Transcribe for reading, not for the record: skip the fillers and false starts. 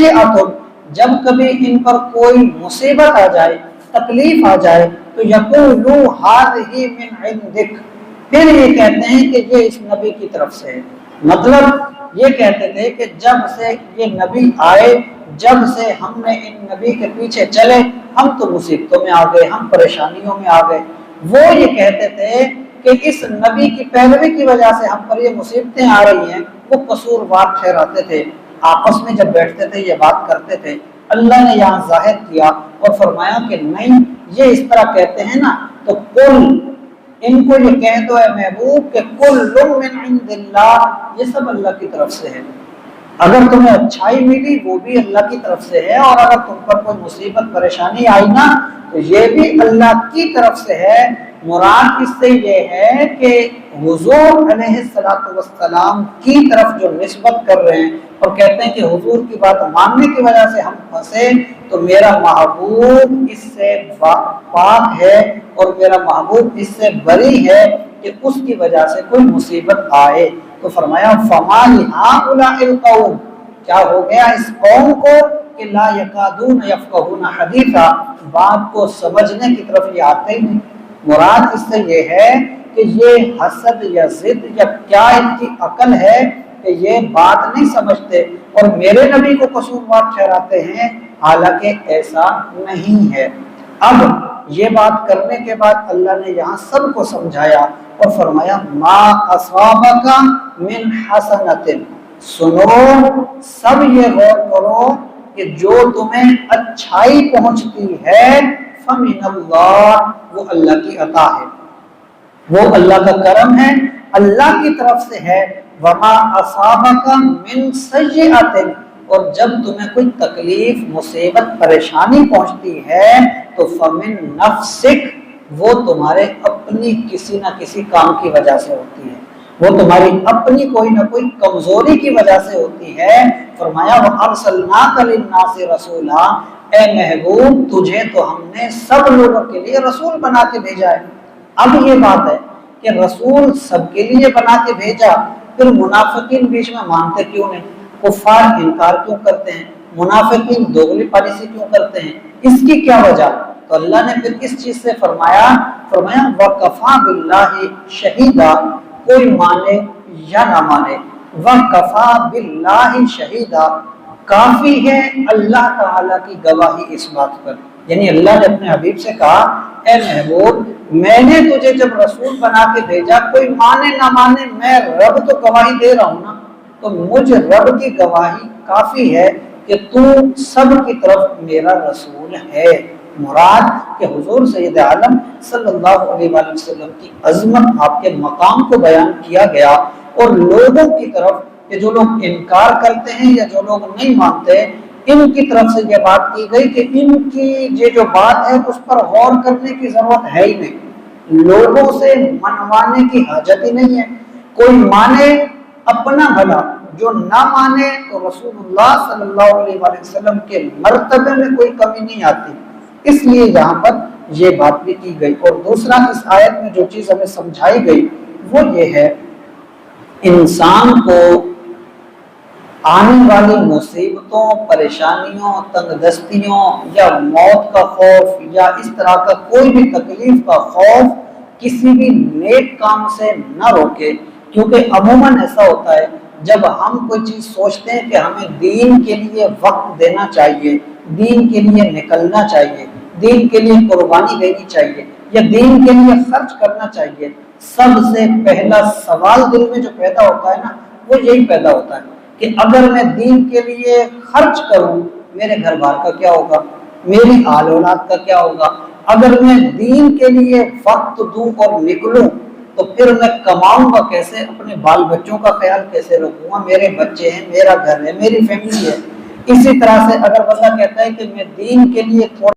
سیئۃ، جب کبھی ان پر کوئی مصیبت آ جائے، تکلیف آ جائے، تو یقولوا ھذہ من عندک، پھر یہ کہتے ہیں کہ یہ اس نبی کی طرف سے ہے۔ مطلب یہ کہتے تھے کہ جب سے یہ نبی آئے، جب سے ہم نے ان نبی کے پیچھے چلے، ہم تو مصیبتوں میں آ گئے، ہم پریشانیوں میں آ گئے۔ وہ یہ کہتے تھے کہ اس نبی کی پیروی کی وجہ سے ہم پر یہ مصیبتیں آ رہی ہیں، وہ قصوروار ٹھہراتے تھے، آپس میں جب بیٹھتے تھے یہ بات کرتے تھے۔ اللہ نے یہاں ظاہر کیا اور فرمایا کہ نہیں، یہ اس طرح کہتے ہیں نا تو قل، ان کو یہ کہہ دو اے محبوب کہ کل من عند اللہ، یہ سب اللہ کی طرف سے ہے۔ اگر تمہیں اچھائی ملی وہ بھی اللہ کی طرف سے ہے، اور اگر تم پر کوئی مصیبت پریشانی آئی نا تو یہ بھی اللہ کی طرف سے ہے۔ مراد اس سے یہ ہے کہ حضور علیہ السلام کی طرف جو نسبت کر رہے ہیں اور کہتے ہیں کہ حضور کی بات ماننے کی وجہ سے ہم پھنسے، تو میرا محبوب اس سے پاک ہے اور میرا محبوب اس سے بری ہے کہ اس کی وجہ سے کوئی مصیبت آئے۔ تو فرمایا فما لہؤلاء القوم، کیا ہو گیا اس قوم کو کہ لا یکادون یفقہون حدیثا، بات کو سمجھنے کی طرف یہ آتے ہی نہیں۔ مراد اس سے یہ ہے کہ یہ حسد یا ضد یا کیا ان کی عقل ہے کہ یہ بات نہیں سمجھتے اور میرے نبی کو قصوروار ٹھہراتے ہیں، حالانکہ ایسا نہیں ہے۔ اب یہ بات کرنے کے بعد اللہ نے یہاں سب کو سمجھایا اور فرمایا ما اصابک من حسنۃ، سنو سب یہ غور کرو کہ جو تمہیں اچھائی پہنچتی ہے فمن اللہ، وہ اللہ کی عطا ہے، وہ اللہ کا کرم ہے، اللہ کی طرف سے ہے۔ وما اصابک من سیئۃ، اور جب تمہیں کوئی تکلیف، مصیبت، پریشانی پہنچتی ہے تو فمن نفسک، وہ تمہارے اپنی کسی نہ کسی کام کی وجہ سے ہوتی ہے، وہ تمہاری اپنی کوئی نہ کوئی کمزوری کی وجہ سے ہوتی ہے۔ فرمایا وَأَرْسَلْنَاكَ لِلنَّاسِ رَسُولًا، اے محبوب تجھے تو ہم نے سب لوگوں کے لیے رسول بنا کے بھیجا ہے۔ اب یہ بات ہے کہ رسول سب کے لیے بنا کے بھیجا، پھر منافقین بیچ میں مانتے کیوں نہیں؟ کفار انکار کیوں کرتے ہیں؟ منافقین دوغلی پالیسی کیوں کرتے ہیں؟ اس کی کیا وجہ؟ تو اللہ نے پھر اس چیز سے فرمایا وَكَفَى بِاللَّهِ شَهِيدًا، کوئی مانے یا نہ مانے، وَكَفَى بِاللَّهِ شَهِيدًا، کافی ہے اللہ تعالیٰ کی گواہی اس بات پر۔ یعنی اللہ نے اپنے حبیب سے کہا اے محبوب میں نے تجھے جب رسول بنا کے بھیجا، کوئی مانے نہ مانے میں رب تو گواہی دے رہا ہوں نا، تو مجھ رب کی گواہی کافی ہے کہ تو سب کی طرف میرا رسول ہے۔ مراد کہ حضور سید عالم صلی اللہ علیہ وآلہ وسلم کی عظمت، آپ کے مقام کو بیان کیا گیا، اور لوگوں کی طرف کہ جو لوگ انکار کرتے ہیں یا جو لوگ نہیں مانتے، ان کی طرف سے یہ بات کی گئی کہ ان کی یہ جو بات ہے اس پر غور کرنے کی ضرورت ہے ہی نہیں، لوگوں سے منوانے کی حاجت ہی نہیں ہے۔ کوئی مانے اپنا بھلا، جو نہ مانے تو رسول اللہ صلی اللہ علیہ وآلہ وسلم کے مرتبے میں کوئی کمی نہیں آتی۔ اس لیے یہاں پر یہ بات بھی کی گئی۔ اور دوسرا اس آیت میں جو چیز ہمیں سمجھائی گئی وہ یہ ہے، انسان کو آنے والی مصیبتوں، پریشانیوں، تنگ دستیوں یا موت کا خوف یا اس طرح کا کوئی بھی تکلیف کا خوف کسی بھی نیک کام سے نہ روکے، کیونکہ عموماً ایسا ہوتا ہے جب ہم کوئی چیز سوچتے ہیں کہ ہمیں دین کے لیے وقت دینا چاہیے، دین کے لیے نکلنا چاہیے، دین کے لیے قربانی دینی چاہیے یا دین کے لیے خرچ کرنا چاہیے، سب سے پہلا سوال دل میں جو پیدا ہوتا ہے نا وہ یہی پیدا ہوتا ہے کہ اگر میں دین کے لیے خرچ کروں میرے گھر بار کا کیا ہوگا، میری آل اولاد کا کیا ہوگا، اگر میں دین کے لیے وقت دوں اور نکلوں تو پھر میں کماؤں گا کیسے، اپنے بال بچوں کا خیال کیسے رکھوں گا، میرے بچے ہیں، میرا گھر ہے، میری فیملی ہے۔ اسی طرح سے اگر بندہ کہتا ہے کہ میں دین کے لیے تھوڑا